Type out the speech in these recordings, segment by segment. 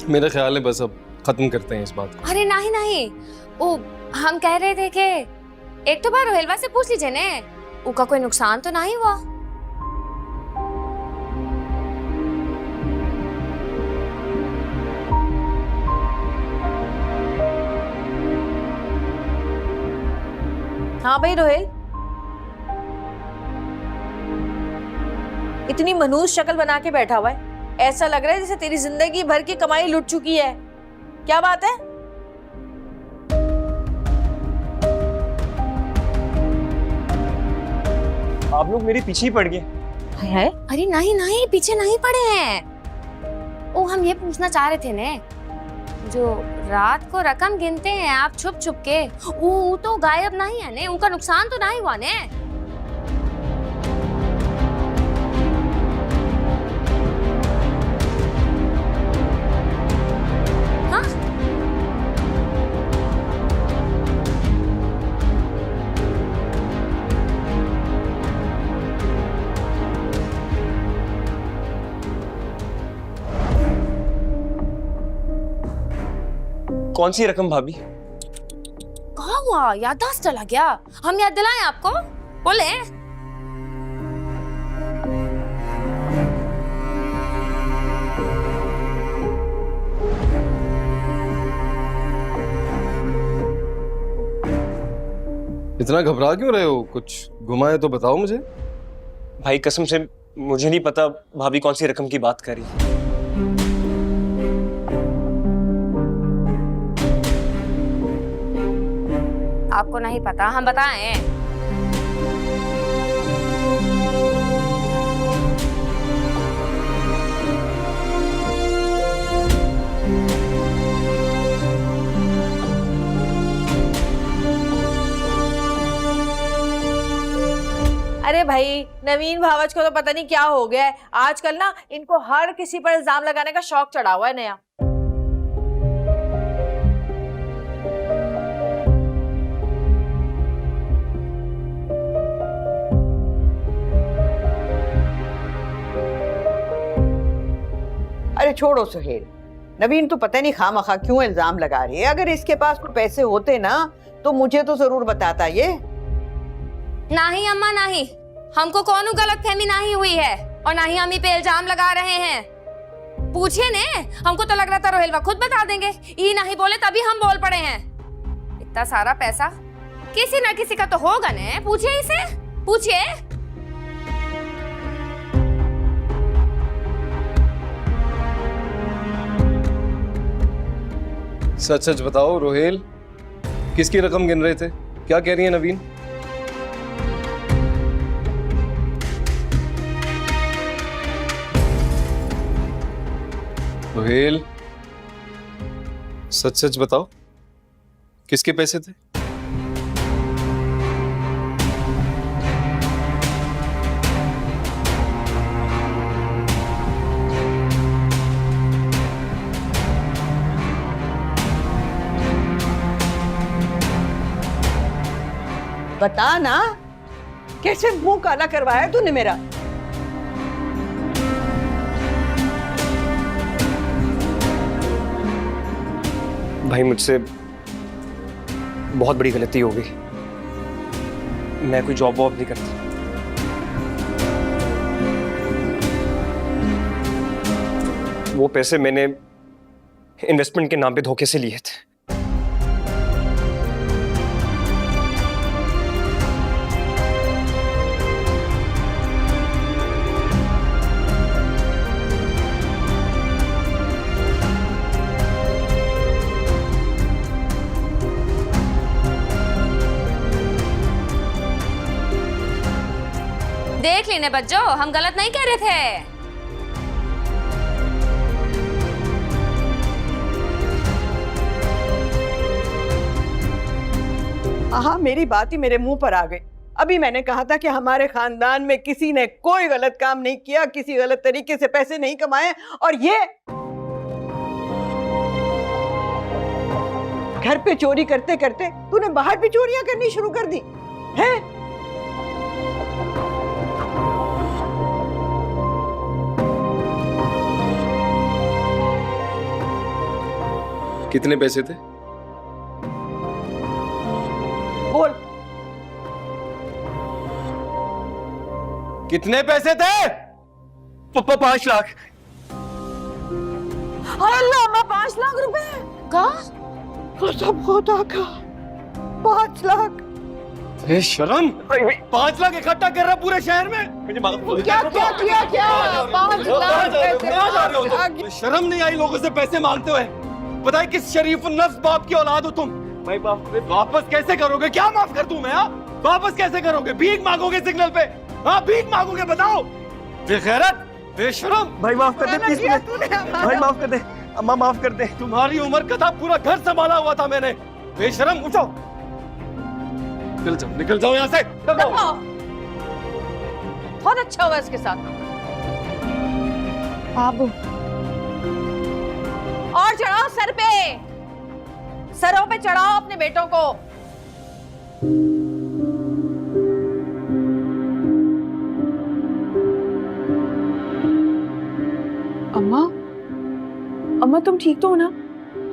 मेरा ख्याल है बस अब खत्म करते हैं इस बात को। अरे नहीं नहीं, वो हम कह रहे थे कि एक तो बार रोहेलवा से पूछ लीजिए ने, उनका कोई नुकसान तो नहीं हुआ। हाँ भाई रोहेल, इतनी मनहूस शक्ल बना के बैठा हुआ है, ऐसा लग रहा है जैसे तेरी जिंदगी भर की कमाई लुट चुकी है। क्या बात है? आप लोग मेरे पीछे ही पड़ गए। है? अरे नहीं नहीं, पीछे नहीं पड़े हैं। ओ हम ये पूछना चाह रहे थे ने, जो रात को रकम गिनते हैं आप छुप छुप के, वो तो गायब नहीं है ने, उनका नुकसान तो नहीं हुआ ने? हाँ? कौन सी रकम भाभी? कहाँ हुआ? याददाश्त चला गया? हम याद दिलाएं आपको? बोले। इतना घबरा क्यों रहे हो? कुछ घुमाए तो बताओ मुझे। भाई कसम से मुझे नहीं पता भाभी कौन सी रकम की बात कर रही। आपको नहीं पता, हम बताएं। अरे भाई नवीन भावच को तो पता नहीं क्या हो गया है आजकल ना, इनको हर किसी पर इल्जाम लगाने का शौक चढ़ा हुआ है नया। अरे छोड़ो सुहेल, नवीन तो पता नहीं खामखा क्यों इल्जाम लगा रही है। अगर इसके पास कोई पैसे होते ना तो मुझे तो जरूर बताता ये। नहीं अम्मा नहीं, हमको कौन गलतफहमी नहीं हुई है और ना ही हम ही पे इल्जाम लगा रहे हैं। पूछिए ने, हमको तो लग रहा था रोहेलवा खुद बता देंगे, ये नहीं बोले तभी हम बोल पड़े हैं। इतना सारा पैसा किसी ना किसी का तो होगा ने, पूछिए इसे, पूछिए। सच सच बताओ रोहेल, किसकी रकम गिन रहे थे? क्या कह रही है नवीन? रोहेल सच सच बताओ, किसके पैसे थे? बता ना, कैसे मुंह काला करवाया तूने मेरा? भाई मुझसे बहुत बड़ी गलती हो गई। मैं कोई जॉब वॉब नहीं करता। वो पैसे मैंने इन्वेस्टमेंट के नाम पे धोखे से लिए थे। देख लेने बच्चों, हम गलत नहीं कह रहे थे। हाँ, मेरी बात ही मेरे मुंह पर आ गई। अभी मैंने कहा था कि हमारे खानदान में किसी ने कोई गलत काम नहीं किया, किसी गलत तरीके से पैसे नहीं कमाए, और ये घर पे चोरी करते करते तूने बाहर भी चोरियां करनी शुरू कर दी है? कितने पैसे थे? बोल। कितने पैसे थे? 5 लाख। अल्लाह, अम्मा 5 लाख रुपए का कसम खुदा का 5 लाख। शर्म, 5 लाख इकट्ठा कर रहा पूरे शहर में। मुझे क्या क्या किया क्या? 5 लाख। शर्म नहीं आई लोगों से पैसे मांगते हुए? बताए किस शरीफ नफ्स बाप की औलाद हो तुम? भाई वापस कैसे करोगे? क्या माफ कर दूं मैं? वापस कैसे करोगे? भीख मांगोगे सिग्नल पे? हाँ, भीख मांगोगे? बताओ। बेगैरत, बेशरम। भाई माफ कर दे प्लीज मुझे। भाई माफ कर दे, अम्मा माफ कर दे। तुम्हारी उम्र का था, पूरा घर संभाला हुआ था मैंने। बेशरम, उठो, निकल जाओ यहाँ से। बहुत अच्छा हुआ इसके साथ। बाबू, और चढ़ाओ सर पे, सरों पे चढ़ाओ अपने बेटों को। अम्मा, अम्मा तुम ठीक तो हो ना?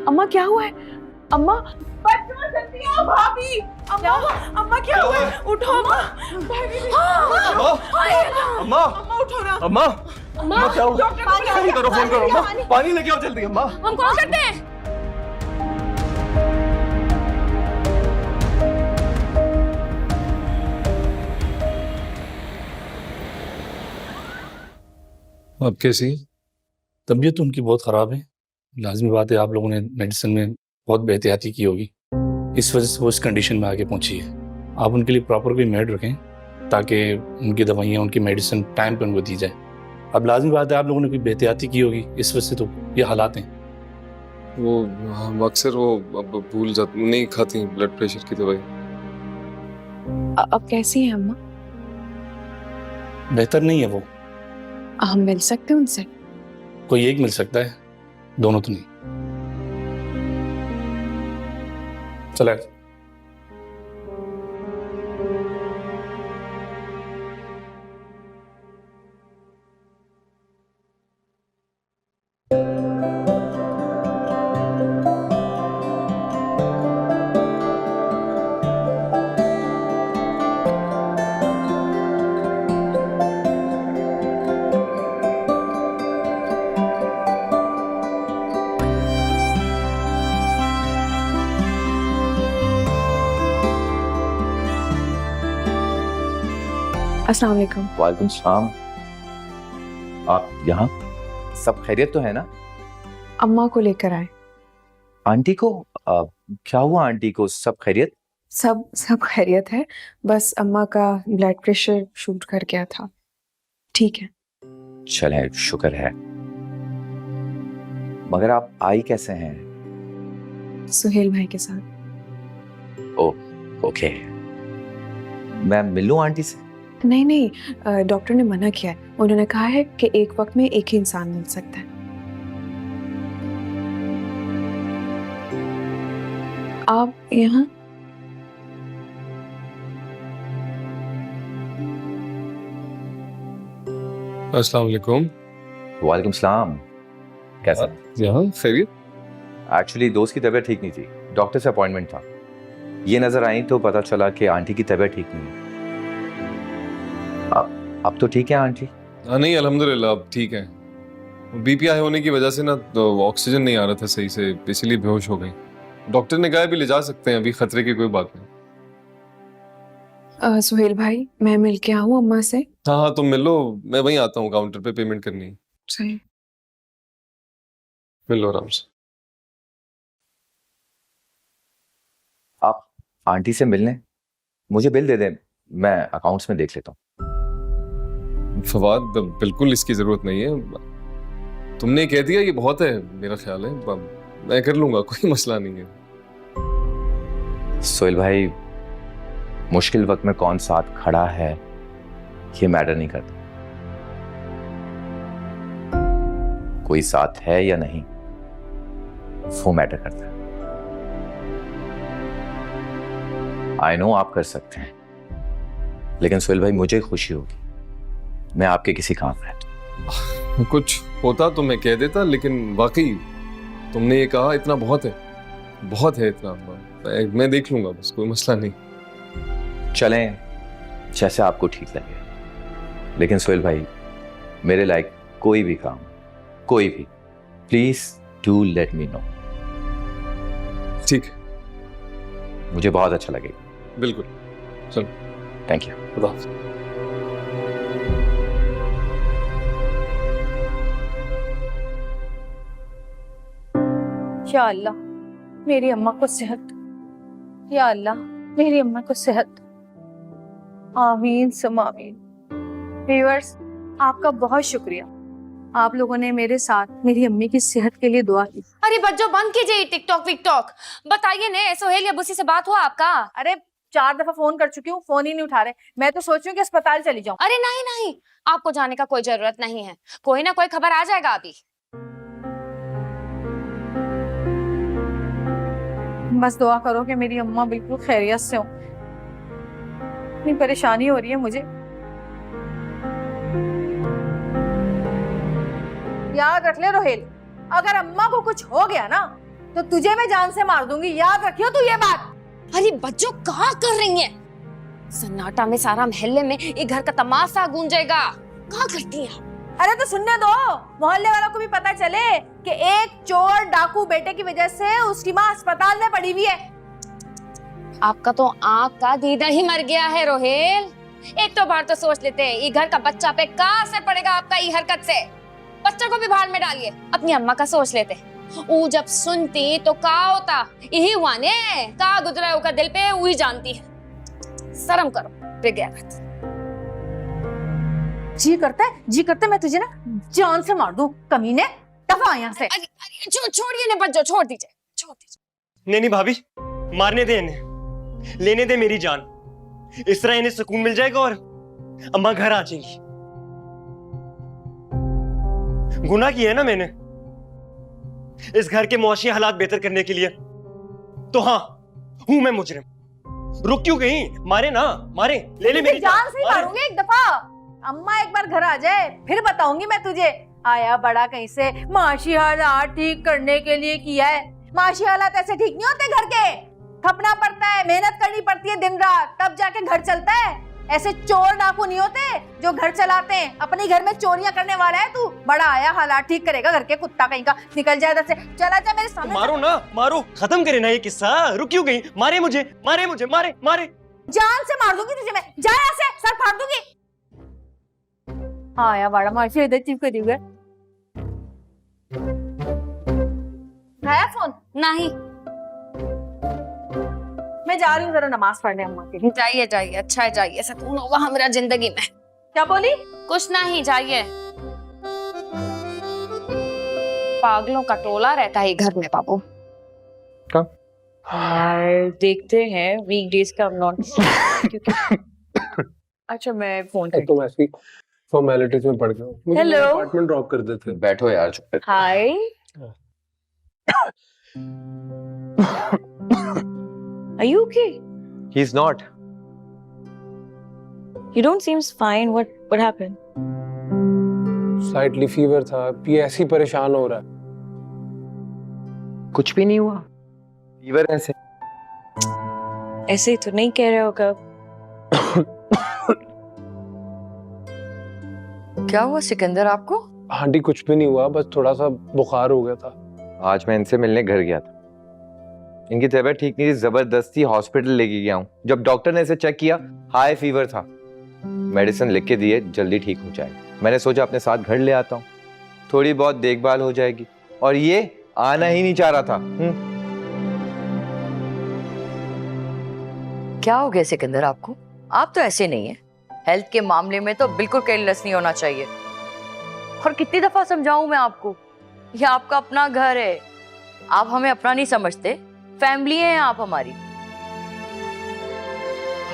अम्मा क्या हुआ है? अम्मा जल्दी आओ भाभी। अम्मा, अम्मा क्या हुआ है? उठो अम्मा। अम्मा, अम्मा उठो ना। अम्मा, अम्मा क्या हुआ? फोन करो, फोन करो अम्मा। पानी लेके आओ जल्दी अम्मा। हम कॉल करते हैं। अब कैसी? तबीयत उनकी बहुत ख़राब है। लाजमी बात है, आप लोगों ने मेडिसिन में बहुत बेहतियाती की होगी, इस वजह से वो इस कंडीशन में आके पहुंची है। आप उनके लिए प्रॉपर कोई मेड रखें ताकि उनकी दवाइयाँ, उनकी मेडिसिन टाइम पे उनको दी जाए। अब लाजमी बात है, आप लोगों ने कोई बेहतियाती की होगी, इस वजह से तो ये हालात हैं। वो हम अक्सर वो अब भूल जाती, नहीं खाती ब्लड प्रेशर की दवाई। अब कैसी है अम्मा? बेहतर नहीं है वो। हम मिल सकते हैं उनसे? कोई एक मिल सकता है, दोनों तो नहीं। चला अस्सलाम वालेकुम। वालेकुम सलाम। आप यहाँ? सब खैरियत तो है ना? अम्मा को लेकर आए। आंटी को क्या हुआ? आंटी को सब खैरियत? सब खैरियत है, बस अम्मा का ब्लड प्रेशर शूट कर गया था। ठीक है। चले, शुक्र है। मगर आप आई कैसे हैं? सुहेल भाई के साथ। ओके। मैं मिलूं आंटी से? नहीं, डॉक्टर ने मना किया है। उन्होंने कहा है कि एक वक्त में एक ही इंसान मिल सकता है। आप यहाँ? अस्सलाम वालेकुम। वालेकुम सलाम। कैसा? यहाँ खैरियत? एक्चुअली दोस्त की तबीयत ठीक नहीं थी, डॉक्टर से अपॉइंटमेंट था। ये नजर आई तो पता चला कि आंटी की तबीयत ठीक नहीं है। अब तो ठीक है आंटी? हाँ, नहीं अल्हम्दुलिल्लाह अब ठीक है। बीपी हाई होने की वजह से ना तो ऑक्सीजन नहीं आ रहा था सही से, इसीलिए बेहोश हो गई। डॉक्टर ने कहा भी ले जा सकते हैं, अभी खतरे की कोई बात नहीं। सुहेल भाई, मैं मिल के आऊँ अम्मा से? हाँ, तुम मिलो, मैं वहीं आता हूँ, काउंटर पे पेमेंट करनी है। सही। मिलो आराम से। आप आंटी से मिलने मुझे बिल दे दें, मैं अकाउंट्स में देख लेता हूँ। फवाद, बिल्कुल इसकी जरूरत नहीं है, तुमने कह दिया ये बहुत है, मेरा ख्याल है मैं कर लूंगा, कोई मसला नहीं है। सोहेल भाई, मुश्किल वक्त में कौन साथ खड़ा है ये मैटर नहीं करता। कोई साथ है या नहीं वो मैटर करता है। आई नो आप कर सकते हैं, लेकिन सोहेल भाई मुझे खुशी होगी मैं आपके किसी काम है। कुछ होता तो मैं कह देता, लेकिन वाकई तुमने ये कहा इतना बहुत है। बहुत है इतना अम्मा, मैं देख लूंगा, बस कोई मसला नहीं। चलें जैसे आपको ठीक लगे, लेकिन सोहेल भाई मेरे लायक कोई भी काम, कोई भी, please do let me know. ठीक है, मुझे बहुत अच्छा लगेगा। बिल्कुल, चलो, थैंक यू। खुदा हाफिज़। या अल्लाह मेरी अम्मा को सेहत, या अल्लाह मेरी अम्मा को सेहत, आमीन सुम आमीन। व्यूअर्स, आपका बहुत शुक्रिया, आप लोगों ने मेरे साथ मेरी अम्मी की सेहत के लिए दुआ की। अरे बच्चों बंद कीजिए टिकटॉक विकटॉक। बताइए ने सोहेल या बुसी से बात हुआ आपका? अरे 4 दफा फोन कर चुकी हूँ, फोन ही नहीं उठा रहे। मैं तो सोच रही हूँ कि अस्पताल चली जाऊँ। अरे नहीं नहीं, आपको जाने का कोई जरूरत नहीं है, कोई ना कोई खबर आ जाएगा अभी। बस दुआ करो कि मेरी अम्मा बिल्कुल खैरियत से हो। इतनी परेशानी हो रही है मुझे। याद रख ले रोहेल, अगर अम्मा को कुछ हो गया ना तो तुझे मैं जान से मार दूंगी, याद रखियो तू ये बात। अरे बच्चों कहाँ कर रही हैं? सन्नाटा में सारा मोहल्ले में ये घर का तमाशा गूंजेगा। कहाँ करती हैं? अरे तो सुनने दो, मोहल्ले वालों को भी पता चले कि एक चोर डाकू बेटे की वजह से उसकी माँ अस्पताल में पड़ी हुई है। आपका तो आँख का दीदा ही मर गया है रोहेल। एक तो बार तो सोच लेते हैं ये घर का बच्चा पे क्या असर पड़ेगा आपका ये हरकत से। बच्चा को भी भाड़ में डालिए, अपनी अम्मा का सोच लेते। वो जब सुनती तो का होता, यही हुआ ने का गुजरा होगा दिल पे, वही जानती है। शर्म करो बेगैरत। जी करता है मैं तुझे ना जान से मार दूं कमीने, दफा यहाँ से। छोड़िए ने बच्चों, छोड़ दीजिए। नहीं भाभी, मारने दे इन्हें, लेने दे मेरी जान। इस तरह इन्हें सुकून मिल जाएगा और अम्मा घर आ जाएंगी। गुनाह किया है ना मैंने इस घर के मुआशी हालात बेहतर करने के लिए, तो हाँ हूं मैं मुजरिम। रुक क्यों गई? मारे ना मारे, ले मेरी जान से ही मारूंगी एक दफा। अम्मा एक बार घर आ जाए फिर बताऊंगी मैं तुझे। आया बड़ा कहीं से माशी हालात ठीक करने के लिए किया है। माशी हालात ऐसे ठीक नहीं होते घर के, खपना पड़ता है, मेहनत करनी पड़ती है दिन रात, तब जाके घर चलता है। ऐसे चोर डाकू नहीं होते जो घर चलाते हैं। अपने घर में चोरियां करने वाला है तू। बड़ा आया हालात ठीक करेगा घर के, कुत्ता कहीं का, निकल जाए इधर से, चला जा मेरे सामने। मारो ना मारो, खत्म करे ना ये किस्सा। रुक क्यों गई? मारे मुझे, मारे। जान से मार दूंगी तुझे मैं, जा यहाँ से, सर फाड़ दूंगी। आया बड़ा माशी इधर चिपक दी है। आया फोन? नहीं, मैं जा रही हूँ जरा नमाज पढ़ने अम्मा के लिए। जाइए जाइए, अच्छा है जाइए, सुकून होगा हमारा जिंदगी में। क्या बोली? कुछ नहीं, जाइए। पागलों का टोला रहता है घर में बाबू। देखते हैं वीकडेज का नॉट अच्छा मैं फोन करती तुम ऐसी फॉर्मेलिटीज में पड़ गए। मुझे Hello. अपार्टमेंट ड्रॉप कर देते। बैठो यार, चुप कर। हाय Are you okay? He's not. You don't seems fine. What happened? Slightly fever था, ये ऐसी परेशान हो रहा है। कुछ भी नहीं हुआ, फीवर ऐसे। ऐसे ही तो नहीं कह रहे हो कब। क्या हुआ सिकंदर आपको? आंटी कुछ भी नहीं हुआ, बस थोड़ा सा बुखार हो गया था। आज मैं इनसे मिलने घर गया था, इनकी तबीयत ठीक नहीं थी, जबरदस्ती हॉस्पिटल लेके गया हूँ। जब डॉक्टर ने इसे चेक किया, हाई फीवर था, मेडिसिन लिख के दिए, जल्दी ठीक हो जाएगा। मैंने सोचा अपने साथ घर ले आता हूँ, थोड़ी बहुत देखभाल हो जाएगी। और ये आना ही नहीं चाह रहा था। क्या हो गया सिकंदर आपको? आप तो ऐसे नहीं है, हेल्थ के मामले में तो बिल्कुल केयरलेस नहीं होना चाहिए। और कितनी दफा समझाऊं मैं आपको, ये आपका अपना घर है, आप हमें अपना नहीं समझते, फैमिली है आप हमारी।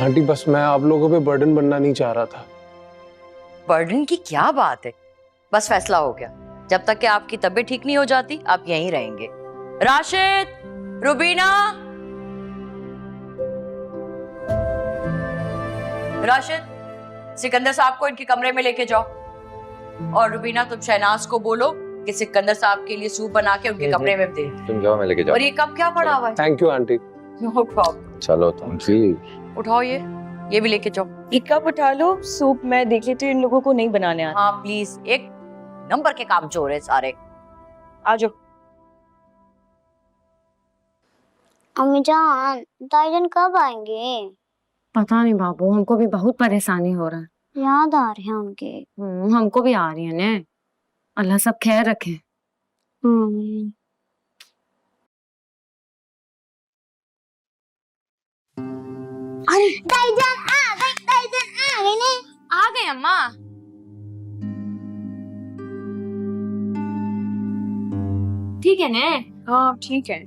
आंटी बस मैं आप लोगों पे बर्डन बनना नहीं चाह रहा था। बर्डन की क्या बात है, बस फैसला हो गया, जब तक कि आपकी तबीयत ठीक नहीं हो जाती आप यहीं रहेंगे। राशिद, रुबीना, राशिद, सिकंदर साहब को इनके कमरे में लेके जाओ। और रुबीना तुम शहनाज को बोलो कि सिकंदर साहब के लिए सूप बना के उनके कमरे में दे। तुम जाओ, मैं लेके जाऊँ। और ये कप क्या पड़ा हुआ है? Thank you aunty. No problem. चलो थैंक यू। उठाओ ये भी लेके जाओ। एक कप उठा लो, सूप मैं देख लेती हूँ, इन लोगों को नहीं बनाने आता। हाँ प्लीज, एक नंबर के काम चोर है सारे। आ जाओ। अम्मी जान, दाईजान कब आएंगे? पता नहीं बाबू, हमको भी बहुत परेशानी हो रहा है। याद आ रहे हैं उनके। हमको भी आ रही है ने। अल्लाह सब खैर रखे। अरे दाईजान आ गई ने। आ गए अम्मा। ठीक है ने? हाँ ठीक है।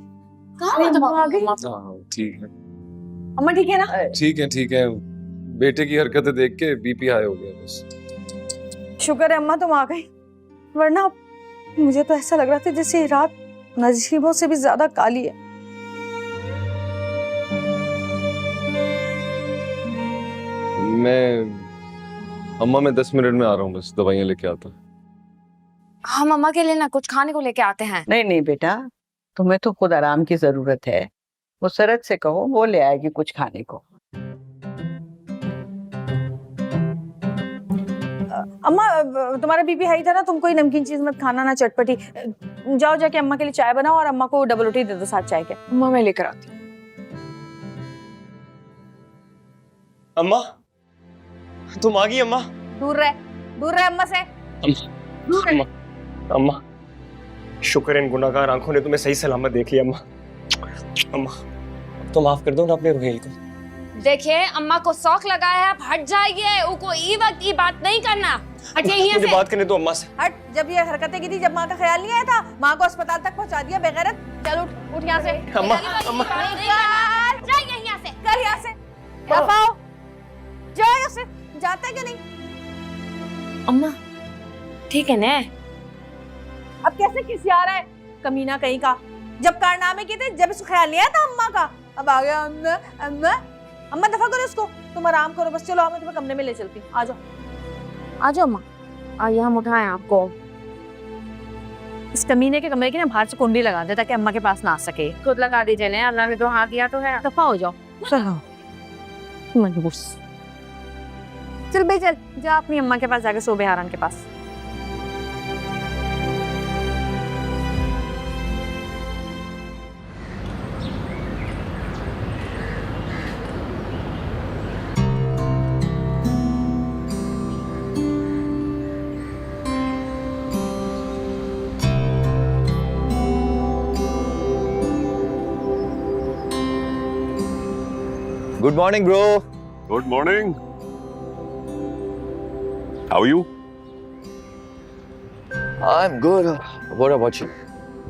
कहाँ तुम आ गई? हाँ ठीक है, अम्मा ठीक है ना? ठीक है। बेटे की हरकतें देख के बीपी हाई हो गया बस। शुक्र है अम्मा तुम आ गई, वरना मुझे तो ऐसा लग रहा था जैसे ये रात नजीबों से भी ज्यादा काली है। अम्मा मैं 10 मिनट में आ रहा हूँ, बस दवाइयाँ लेके आता। हम अम्मा के लिए ना कुछ खाने को लेके आते हैं। नहीं नहीं बेटा, तुम्हें तो खुद आराम की जरूरत है। वो सरत से कहो, वो ले आएगी कुछ खाने को। अम्मा तुम्हारा बीपी हाई था ना, तुम कोई नमकीन चीज मत खाना, ना चटपटी। जाओ जाके अम्मा के लिए चाय बनाओ और अम्मा को डबल रोटी दे दो साथ चाय के। अम्मा मैं लेकर आती हूँ। अम्मा, तुम आ गई अम्मा? दूर रह अम्मा से। अम्मा, अम्मा, शुक्र है इन गुनाहगार आंखों ने तुम्हें सही सलामत देख लिया अम्मा। अम्मा, तो माफ कर दो ना अपने रुहेल को। देखिए अम्मा को शौक लगाया है, अब हट जाइए। उनको ई वक्त की बात नहीं करना। हटिए यहाँ मुझे से। बात करने दो अम्मा से। हट, जब ये हरकतें की थी, जब माँ का ख्याल नहीं आया था, माँ को अस्पताल तक पहुँचा दिया बेगैरत। चल उठ यहाँ से। अम्मा, अम्मा, जाइए यहाँ से। कर यहाँ से। दफाओ। जाओ यहाँ से। जाता है क्या नहीं? अम्मा ठीक है ने? अब कैसे खिसिया रहा है कमीना कहीं का? जब कारनामे किए थे, जब इसको ख्याल नहीं आया था अम्मा का, अब आ गया अम्मा। अम्मा अम्मा दफा करो इसको। तुम आराम करो बस। चलो मैं तुम्हें कमरे में ले चलती हूँ। आ जाओ अम्मा। आइए हम उठाएं आपको। इस कमीने के कमरे की ना बाहर से कुंडी लगा दे ताकि अम्मा के पास ना आ सके। खुद लगा दीजिए ने, अल्लाह ने तो हाथ दिया तो है। दफा हो जाओ। मनहूस। चल बे चल, जा अपनी अम्मा के पास जाके सो, बेहारान के पास। Good morning bro. Good morning. How are you? I am good. What about you?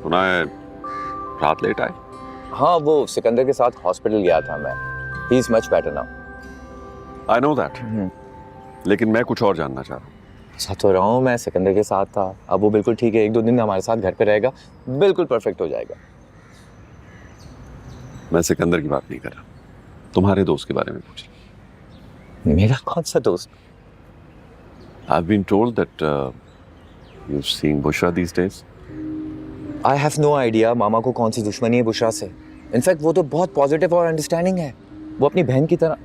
सुना है रात लेट आए? हाँ, वो सिकंदर के साथ हॉस्पिटल गया था मैं। He is much better now. I know that, लेकिन मैं कुछ और जानना चाह रहा हूँ। साथ तो रहा हूँ, मैं सिकंदर के साथ था, अब वो बिल्कुल ठीक है। 1-2 दिन हमारे साथ घर पे रहेगा, बिल्कुल परफेक्ट हो जाएगा। मैं सिकंदर की बात नहीं कर रहा, तुम्हारे दोस्त के बारे में पूछ रहा। मेरा कौन सा दोस्त? I've been told that you're seeing Bushra these days. I have no idea मामा को कौन सी दुश्मनी है बुशरा से। इनफैक्ट वो तो बहुत पॉजिटिव और अंडरस्टैंडिंग है, वो अपनी बहन की तरह।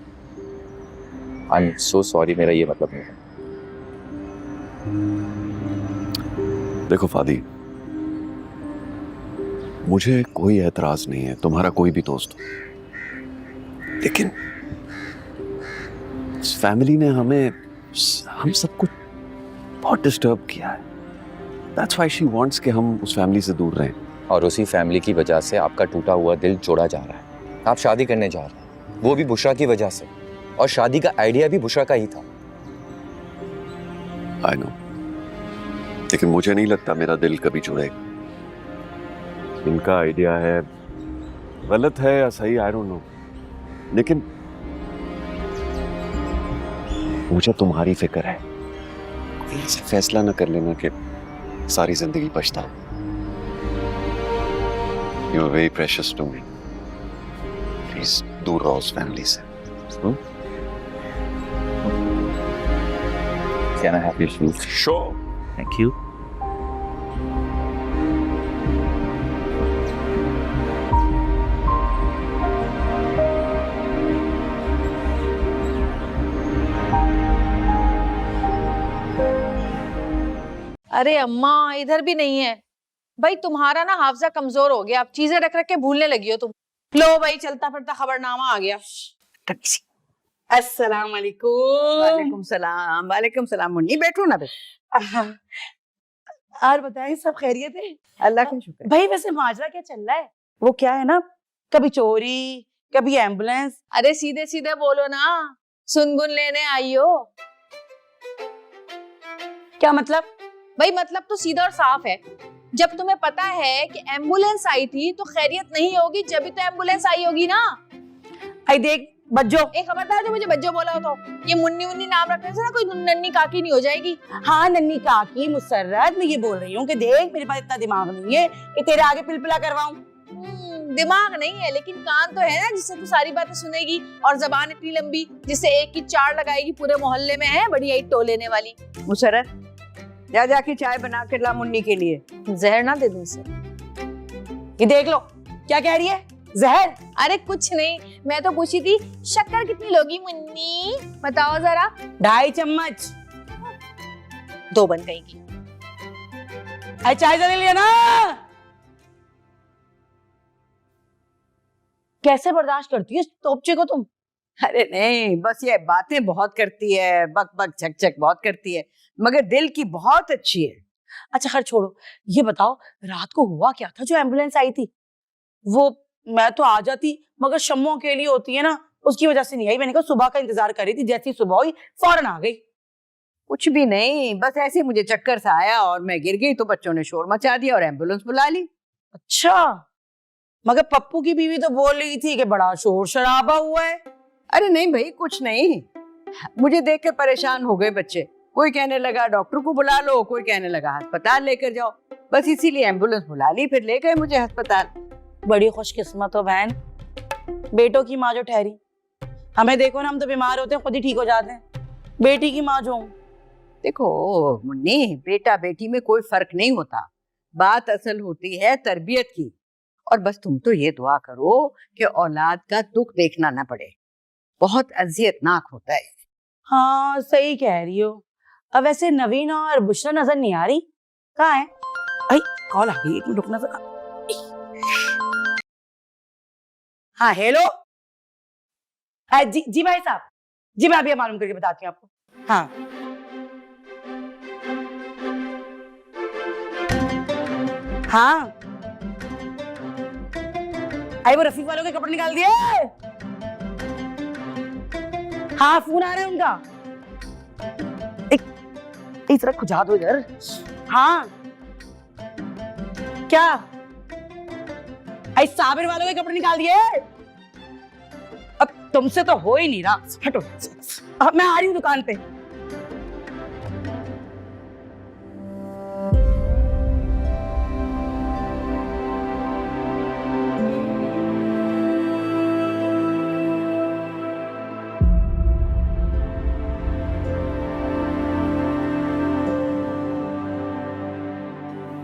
आई एम सो सॉरी, मेरा ये मतलब नहीं है। देखो फादी, मुझे कोई एतराज नहीं है तुम्हारा कोई भी दोस्त हो, लेकिन इस फैमिली ने हम सबको बहुत डिस्टर्ब किया है। That's why she wants कि हम उस फैमिली से दूर रहें। और उसी फैमिली की वजह से आपका टूटा हुआ दिल जोड़ा जा रहा है। आप शादी करने जा रहे हैं, वो भी बुशरा की वजह से, और शादी का आइडिया भी बुशरा का ही था। I know, लेकिन मुझे नहीं लगता मेरा दिल कभी जुड़ेगा। इनका आइडिया है, गलत है या सही, I don't know, लेकिन मुझे तुम्हारी फिक्र है। ऐसा फैसला न कर लेना कि सारी जिंदगी पछताओ। You are very precious to me. Please दूर रहो उस फैमिली से। Can I have your shoes? Sure. Thank you. अरे अम्मा इधर भी नहीं है। भाई तुम्हारा ना हाफजा कमजोर हो गया, अब चीजें रख रख के भूलने लगी हो तुम। लो भाई चलता फिरता खबरनामा आ गया। अस्सलाम वालेकुम। वालेकुम सलाम मुन्नी, बैठो ना बैठो। और बताएं, सब खैरियत है? अल्लाह का शुक्र। भाई वैसे माजरा क्या चल रहा है? वो क्या है ना, कभी चोरी कभी एम्बुलेंस। अरे सीधे सीधे बोलो ना, सुनगुन लेने आई हो। क्या मतलब? भाई मतलब तो सीधा और साफ है। जब तुम्हें पता है कि एम्बुलेंस आई थी तो खैरियत नहीं होगी, जब भी तो एम्बुलेंस आई होगी ना। आई देख बज्जो, एक खबरदार जो मुझे बज्जो बोला हो तो ये मुन्नी उन्नी नाम रखने से ना कोई नन्नी काकी नहीं हो जाएगी। हाँ नन्नी काकी मुसर्रत, मैं ये बोल रही हूँ कि देख मेरे पास इतना दिमाग नहीं है कि तेरे आगे पिलपिला करवाऊं। दिमाग नहीं है लेकिन कान तो है ना, जिससे तू सारी बातें सुनेगी, और जबान इतनी लंबी जिससे एक की चार लगाएगी पूरे मोहल्ले में, है बड़ी आई टो लेने वाली। मुसर्रत जा जाके चाय बना के ला मुन्नी के लिए। जहर ना दे दूं इसे। ये देख लो क्या कह रही है, जहर? अरे कुछ नहीं, मैं तो पूछी थी शक्कर कितनी लोगी मुन्नी, बताओ जरा। 2.5 चम्मच। 2 बन गई। अरे चाय जल्दी लिया ना। कैसे बर्दाश्त करती है तोपचे को तुम? अरे नहीं, बस ये बातें बहुत करती है, बक बक झक झक बहुत करती है, मगर दिल की बहुत अच्छी है। अच्छा खैर छोड़ो, ये बताओ रात को हुआ क्या था जो एम्बुलेंस आई थी? वो मैं तो आ जाती मगर शम्मो के लिए होती है ना, उसकी वजह से नहीं आई। मैंने कहा सुबह का इंतजार कर रही थी, जैसी सुबह हुई फौरन आ गई। कुछ भी नहीं, बस ऐसे मुझे चक्कर सा आया और मैं गिर गई तो बच्चों ने शोर मचा दिया और एम्बुलेंस बुला ली। अच्छा, मगर पप्पू की बीवी तो बोल रही थी कि बड़ा शोर शराबा हुआ है। अरे नहीं भाई कुछ नहीं, मुझे देखकर परेशान हो गए बच्चे। कोई कहने लगा डॉक्टर को बुला लो, कोई कहने लगा अस्पताल लेकर जाओ, बस इसीलिए एम्बुलेंस बुला ली, फिर ले गए मुझे अस्पताल। बड़ी खुशकिस्मत हो बहन, बेटों की माँ जो ठहरी। हमें देखो ना, हम तो बीमार होते हैं खुद ही ठीक हो जाते हैं, बेटी की माँ जो हूँ। देखो मुन्नी, बेटा बेटी में कोई फर्क नहीं होता, बात असल होती है तरबियत की। और बस तुम तो ये दुआ करो कि औलाद का दुख देखना ना पड़े, बहुत अजियतनाक होता है। हाँ सही कह रही हो। अब वैसे नवीन और बुशरा नजर नहीं आ रही, कहाँ है? आई कॉल आ गई, एक मिनट रुकना जरा। हाँ हेलो। हाँ जी भाई साहब, जी मैं अभी मालूम करके बताती हूँ आपको। हाँ हाँ, आई वो रफीक वालों के कपड़े निकाल दिए। हाँ फोन आ रहा है उनका। एक तरह खुजा दो इधर। हाँ क्या? आई साबिर वालों के कपड़े निकाल दिए। अब तुमसे तो हो ही नहीं रहा, हटो। अब मैं आ रही हूँ दुकान पे।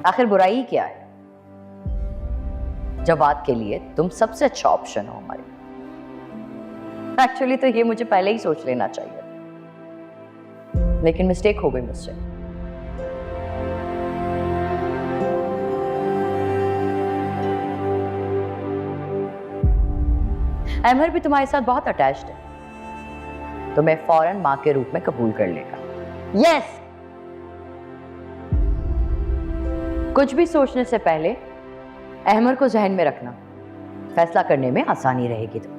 आखिर बुराई क्या है? जवाब के लिए तुम सबसे अच्छा ऑप्शन हो हमारे। एक्चुअली तो ये मुझे पहले ही सोच लेना चाहिए, लेकिन मिस्टेक हो गई मुझसे। अमर भी तुम्हारे साथ बहुत अटैच्ड है, तुम्हें फौरन मां के रूप में कबूल कर लेगा। यस, कुछ भी सोचने से पहले अहमर को जहन में रखना, फैसला करने में आसानी रहेगी। तो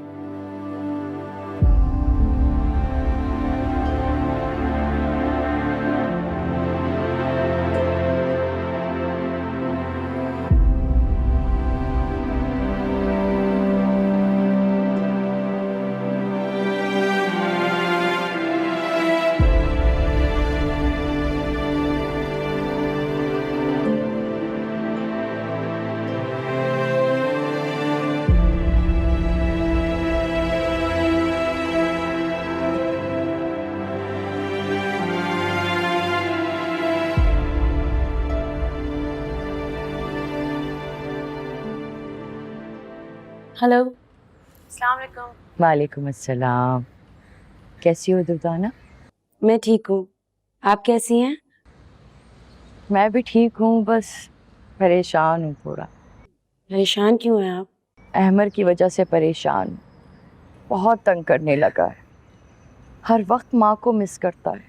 हेलो, अस्सलाम वालेकुम। वालेकुम अस्सलाम। कैसी हो दुर्दाना? मैं ठीक हूँ, आप कैसी हैं? मैं भी ठीक हूँ, बस परेशान हूँ थोड़ा। परेशान क्यों हैं आप? अहमर की वजह से परेशान हूँ। बहुत तंग करने लगा है, हर वक्त माँ को मिस करता है।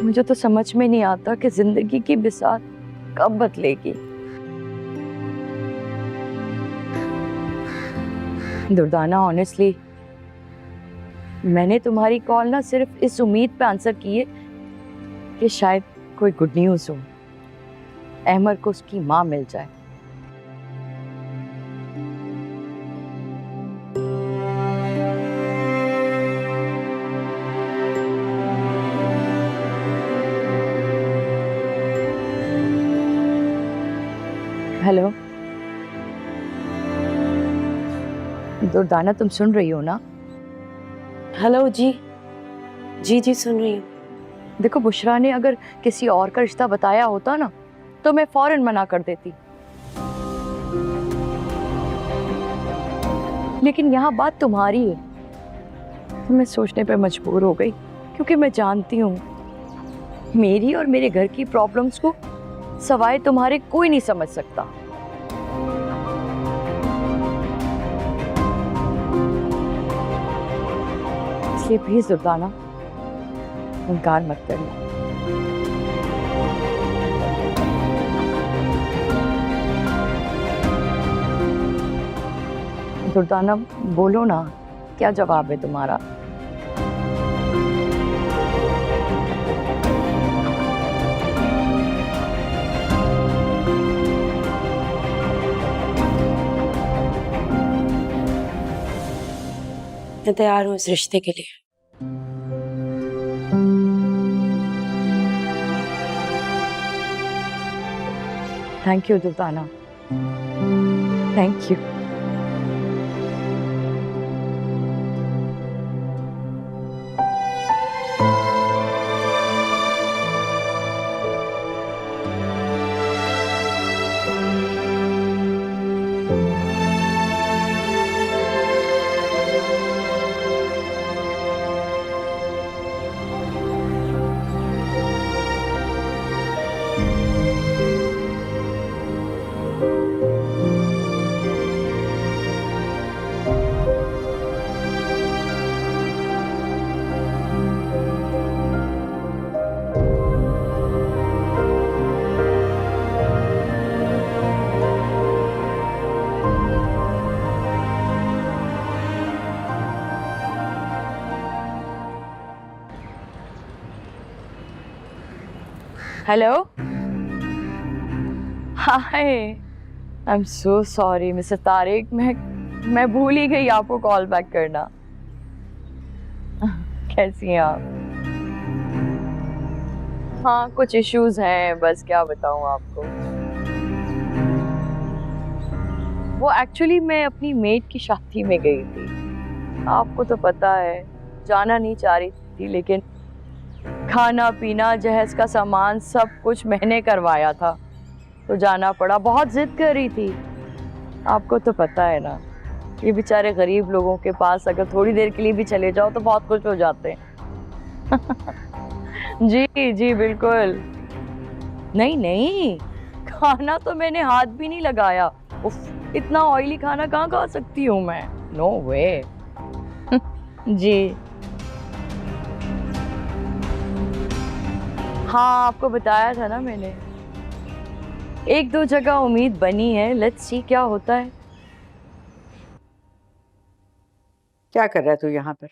मुझे तो समझ में नहीं आता कि जिंदगी की बिसात कब बदलेगी। दुर्दाना, ऑनेस्टली मैंने तुम्हारी कॉल ना सिर्फ इस उम्मीद पे आंसर की है कि शायद कोई गुड न्यूज़ हो, अहमर को उसकी माँ मिल जाए। हेलो दुर्दाना, तुम सुन रही हो ना? हेलो जी, जी सुन रही हूँ। देखो, बुशरा ने अगर किसी और का रिश्ता बताया होता ना तो मैं फौरन मना कर देती, लेकिन यहाँ बात तुम्हारी है। तो मैं सोचने पे मजबूर हो गई, क्योंकि मैं जानती हूँ मेरी और मेरे घर की प्रॉब्लम्स को सवाए तुम्हारे कोई नहीं समझ सकता। इसलिए प्लीज दुर्दाना, इनकार मत करिए। दुर्दाना, बोलो ना, क्या जवाब है तुम्हारा? मैं तैयार हूँ इस रिश्ते के लिए। Thank you Durdana, thank you. Hello, hi, I am so sorry mister Tariq, मैं भूल ही गई आपको कॉल बैक करना। कैसी हैं आप? हाँ, कुछ इश्यूज हैं, बस क्या बताऊं आपको। वो एक्चुअली मैं अपनी मेट की शादी में गई थी, आपको तो पता है जाना नहीं चाह रही थी, लेकिन खाना पीना जहेज का सामान सब कुछ मैंने करवाया था तो जाना पड़ा। बहुत जिद कर रही थी, आपको तो पता है ना, ये बेचारे गरीब लोगों के पास अगर थोड़ी देर के लिए भी चले जाओ तो बहुत खुश हो जाते हैं। जी जी बिल्कुल। नहीं, खाना तो मैंने हाथ भी नहीं लगाया। उफ, इतना ऑयली खाना कहाँ खा सकती हूँ मैं, नो वे। जी हाँ, आपको बताया था ना मैंने, एक दो जगह उम्मीद बनी है, लेट्स सी क्या होता है। क्या कर रहा है तू यहाँ पर?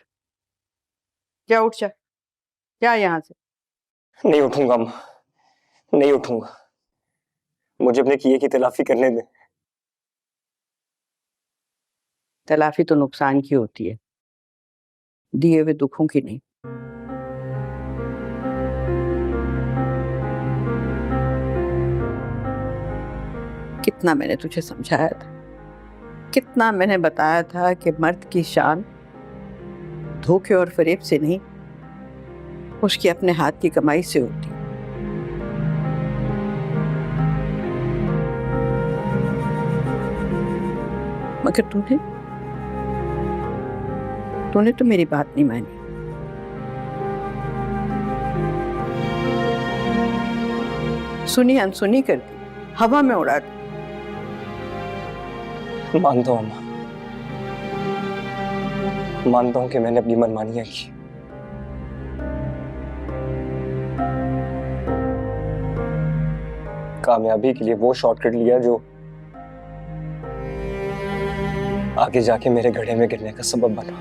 क्या उठ जा, क्या यहाँ से? नहीं उठूंगा अम्मा, नहीं उठूंगा। मुझे अपने किए की तलाफी करने दे। तलाफी तो नुकसान की होती है, दिए हुए दुखों की नहीं। कितना मैंने तुझे समझाया था, कितना मैंने बताया था कि मर्द की शान धोखे और फरेब से नहीं, उसकी अपने हाथ की कमाई से होती। मगर तूने तो मेरी बात नहीं मानी। सुनी अनसुनी कर दी, हवा में उड़ा दी। मानता हूँ अम्मा, मानता हूँ कि मैंने अपनी मनमानियां की। कामयाबी के लिए वो शॉर्टकट लिया जो आगे जाके मेरे गड्ढे में गिरने का सबब बना।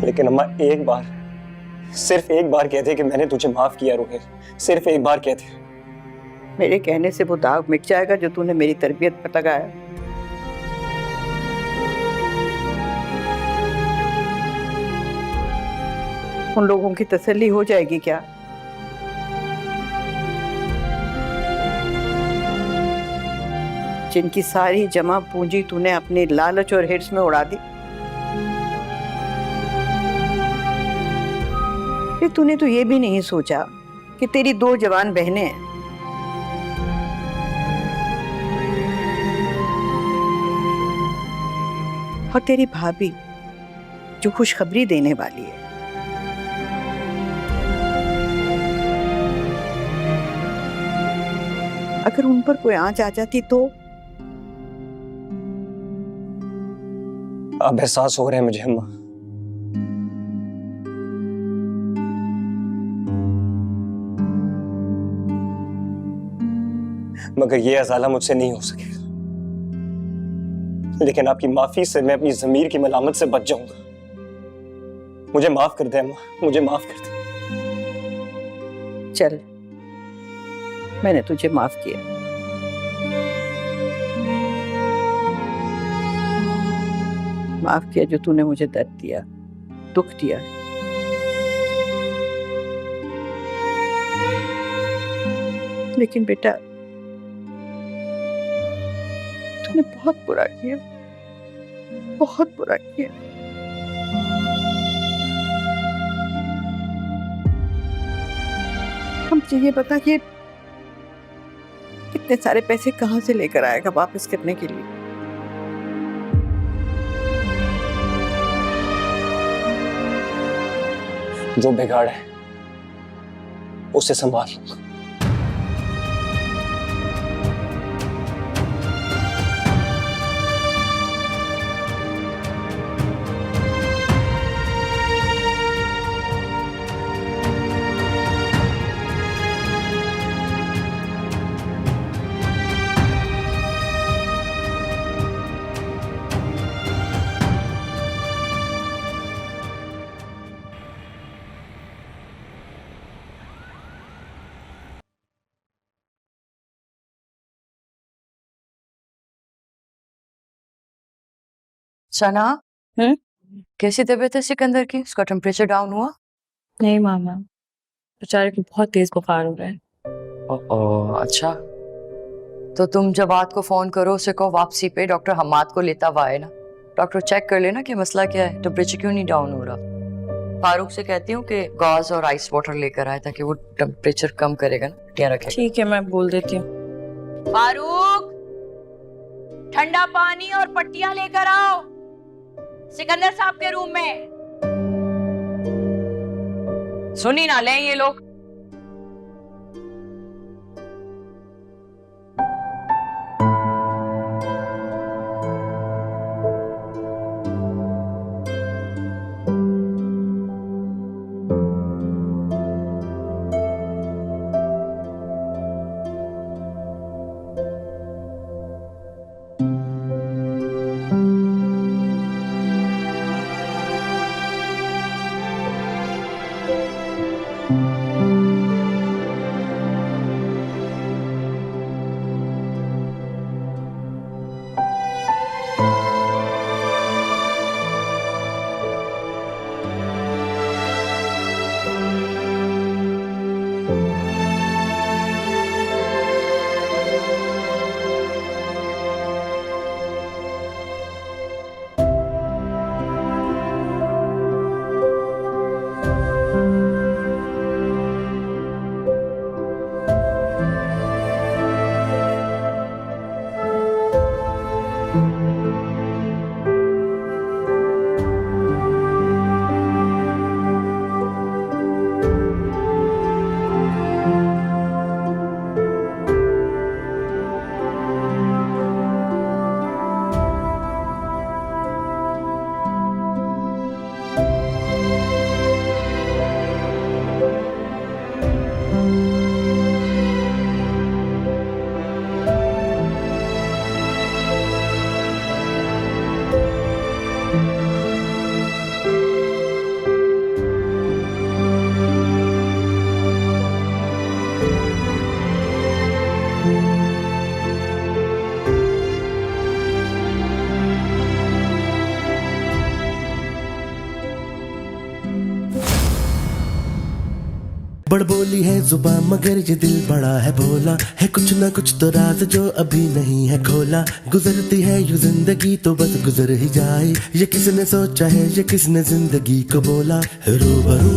लेकिन अम्मा एक बार, सिर्फ एक बार कहते कि मैंने तुझे माफ किया रोहित, सिर्फ एक बार कहते। मेरे कहने से वो दाग मिट जाएगा जो तूने मेरी तरबियत पर लगाया। उन लोगों की तसल्ली हो जाएगी क्या? जिनकी सारी जमा पूंजी तूने अपने लालच और हिर्स में उड़ा दी। फिर तूने तो ये भी नहीं सोचा कि तेरी 2 जवान बहनें हैं। और तेरी भाभी जो खुशखबरी देने वाली है। अगर उन पर कोई आंच आ जाती तो? अब एहसास हो रहा है मुझे अम्मा, मगर ये अजाला मुझसे नहीं हो सकेगा। लेकिन आपकी माफी से मैं अपनी जमीर की मलामत से बच जाऊंगा। मुझे माफ कर दे अम्मा, मुझे माफ कर दे। चल, मैंने तुझे माफ किया। माफ किया जो तूने मुझे दर्द दिया, दुख दिया। लेकिन बेटा, तूने बहुत बुरा किया, बहुत बुरा किया। हमसे ये बता कि इतने सारे पैसे कहाँ से लेकर आएगा वापस करने के लिए? जो बिगाड़ है उसे संभाल लूंगा। सना, कैसी तबीयत है सिकंदर की? उसका टेम्परेचर डाउन हुआ? नहीं मामा, बेचारे को बहुत तेज बुखार हो रहा है। अच्छा, तो तुम जवाद को फोन करो, उसे कहो वापसी पे डॉक्टर हमाद को लेता हुआ आए ना। डॉक्टर चेक कर लेना कि मसला क्या है, टेम्परेचर क्यों नहीं डाउन हो रहा। फारूक से कहती हूँ कि गॉज और आइस वाटर लेकर आए ताकि वो टेम्परेचर कम करेगा ना, पट्टियां रखे। ठीक है, मैं बोल देती हूँ। फारूक, ठंडा पानी और पट्टियां लेकर आओ सिकंदर साहब के रूम में। सुनी ना लें ये लोग। बड़बोली है जुबां मगर ये दिल बड़ा है भोला, है कुछ ना कुछ तो राज जो अभी नहीं है खोला। गुजरती है यूं जिंदगी तो बस गुजर ही जाए, ये किसने सोचा है ये किसने जिंदगी को बोला। रूबरू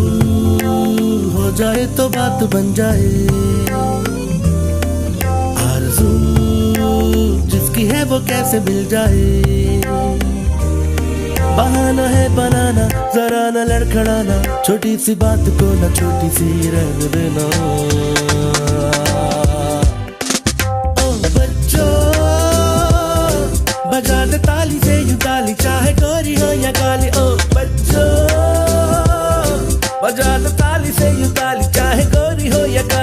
हो जाए तो बात बन जाए, आरज़ू जिसकी है वो कैसे मिल जाए। बहाना है बनाना जरा न लड़खड़ाना, छोटी सी बात को न छोटी सी रहने देना। ओ बच्चों बजा दे ताली से यूं ताली, चाहे गोरी हो या काली।